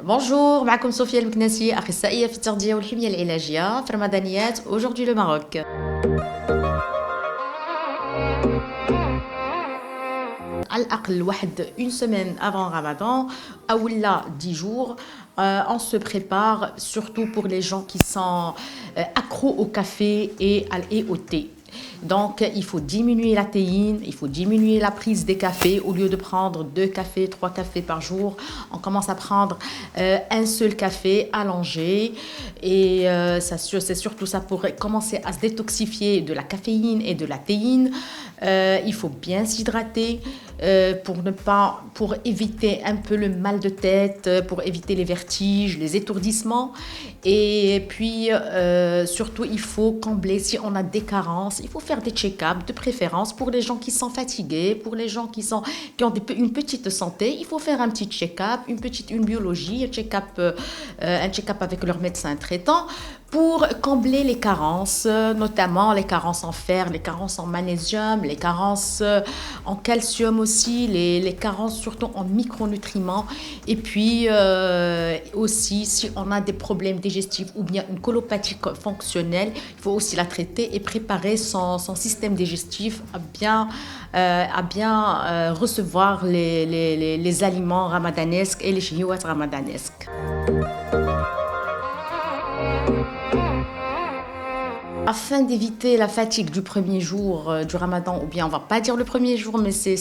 Bonjour, معكم صوفيا المكناسي أخصائية في التغذية والحمية العلاجية في رمضانيات aujourd'hui le Maroc. على الأقل une semaine avant Ramadan ou là 10 jours, on se prépare surtout pour les gens qui sont accros au café et au thé. Donc, il faut diminuer la théine, il faut diminuer la prise des cafés. Au lieu de prendre 2 cafés, 3 cafés par jour, on commence à prendre un seul café allongé. Et c'est surtout ça pour commencer à se détoxifier de la caféine et de la théine. Il faut bien s'hydrater pour éviter un peu le mal de tête, pour éviter les vertiges, les étourdissements. Et puis, surtout, il faut combler si on a des carences. Il faut faire des check-ups de préférence pour les gens qui sont fatigués, pour les gens qui ont une petite santé. Il faut faire un petit check-up, une biologie, un check-up avec leur médecin traitant pour combler les carences, notamment les carences en fer, les carences en magnésium, les carences en calcium aussi, les carences surtout en micronutriments. Et puis aussi, si on a des problèmes digestifs ou bien une colopathie fonctionnelle, il faut aussi la traiter et préparer son système digestif à bien recevoir les aliments ramadanesques et les shihwat ramadanesques. Afin d'éviter la fatigue du premier jour du Ramadan, ou bien on va pas dire le premier jour, mais c'est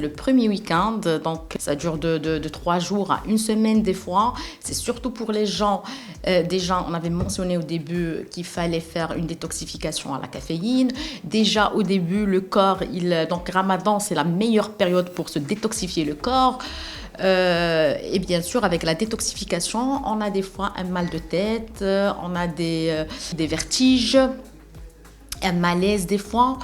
le premier week-end, donc ça dure de 3 jours à 1 semaine des fois. C'est surtout pour les gens, déjà on avait mentionné au début qu'il fallait faire une détoxification à la caféine. Déjà au début le corps, donc Ramadan c'est la meilleure période pour se détoxifier le corps. Et bien sûr, avec la détoxification, on a des fois un mal de tête, on a des vertiges, un malaise des fois.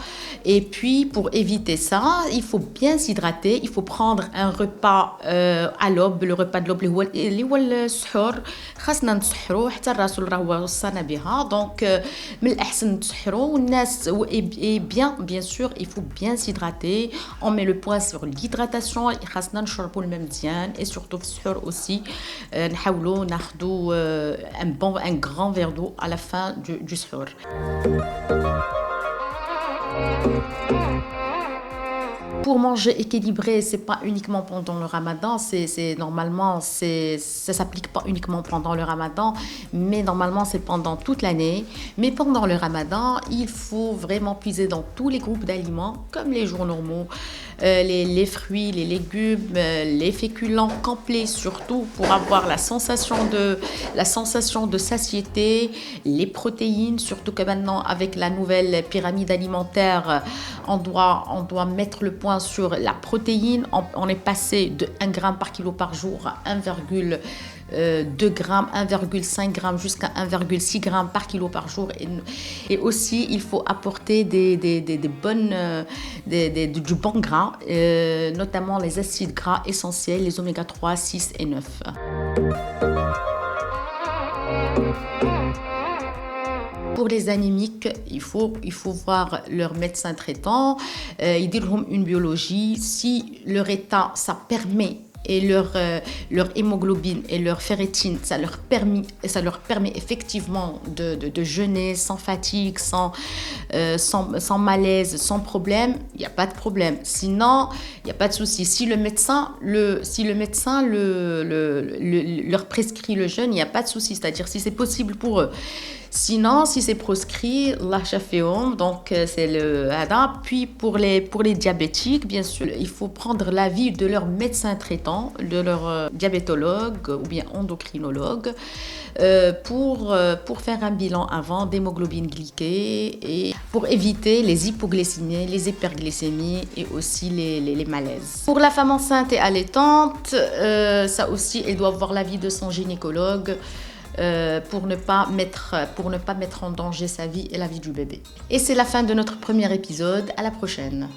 Et puis, pour éviter ça, il faut bien s'hydrater. Il faut prendre un repas à l'aube. Le repas de l'aube, اللي هو السحور. خاصنا نسحروا حتى الرسول راه وصانا بها. Donc, من الأحسن نسحروا والناس et bien sûr, il faut bien s'hydrater. On met le point sur l'hydratation. خاصنا نشربوا الماء مزيان et surtout في السحور aussi نحاولوا ناخذوا un grand verre d'eau à la fin du سحور. Pour manger équilibré, c'est pas uniquement pendant le Ramadan, ça s'applique pas uniquement pendant le Ramadan, mais normalement c'est pendant toute l'année. Mais pendant le Ramadan, il faut vraiment puiser dans tous les groupes d'aliments, comme les jours normaux, les fruits, les légumes, les féculents complets surtout pour avoir la sensation de satiété, les protéines, surtout que maintenant avec la nouvelle pyramide alimentaire, on doit mettre le point sur la protéine. On est passé de 1 gramme par kilo par jour à 1,2 grammes, 1,5 grammes jusqu'à 1,6 grammes par kilo par jour. Et aussi, il faut apporter du bon gras, notamment les acides gras essentiels, les oméga 3, 6 et 9. Pour les anémiques, il faut voir leur médecin traitant, ils diront une biologie. Si leur état, ça permet, et leur hémoglobine et leur ferritine, ça leur permet effectivement de jeûner sans fatigue, sans malaise, sans problème, il n'y a pas de problème. Sinon, il n'y a pas de souci. Si le médecin leur prescrit le jeûne, il n'y a pas de souci. C'est-à-dire si c'est possible pour eux. Sinon, si c'est proscrit, Allah shaféhom, donc c'est le hada. Puis pour les diabétiques, bien sûr, il faut prendre l'avis de leur médecin traitant, de leur diabétologue ou bien endocrinologue pour faire un bilan avant d'hémoglobine glyquée et pour éviter les hypoglycémies, les hyperglycémies et aussi les malaises. Pour la femme enceinte et allaitante, ça aussi, elle doit avoir l'avis de son gynécologue. Pour ne pas mettre en danger sa vie et la vie du bébé. Et c'est la fin de notre premier épisode. À la prochaine.